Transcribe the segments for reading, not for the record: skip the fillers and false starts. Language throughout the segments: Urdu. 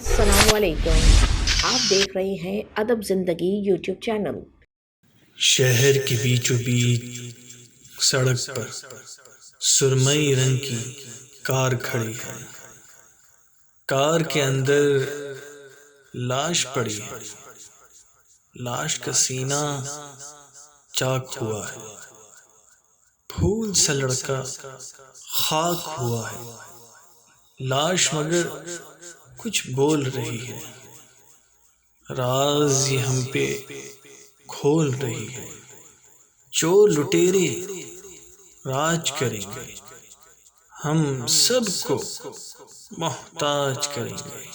السلام علیکم، آپ دیکھ رہے ہیں ادب زندگی یوٹیوب چینل۔ شہر کے بیچوں بیچ سڑک پر سرمئی رنگ کی کار کھڑی ہے۔ کار کے اندر لاش پڑی ہے۔ لاش کا سینہ چاک ہوا ہے۔ پھول سا لڑکا خاک ہوا ہے۔ لاش مگر کچھ بول رہی ہے۔ راز یہ ہم پہ کھول رہی ہے۔ چور لٹیرے راج کریں گے، ہم سب کو محتاج کریں گے۔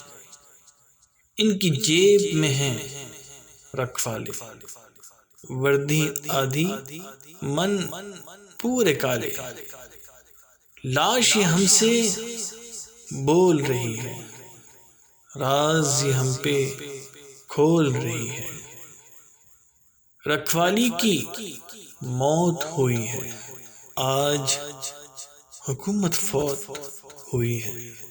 ان کی جیب میں ہیں رکھوالے، وردی آدھی من پورے کالے۔ لاش یہ ہم سے بول رہی ہے، راز یہ ہم پہ کھول رہی ہے۔ رکھوالی کی موت ہوئی ہے، آج حکومت فوت ہوئی ہے۔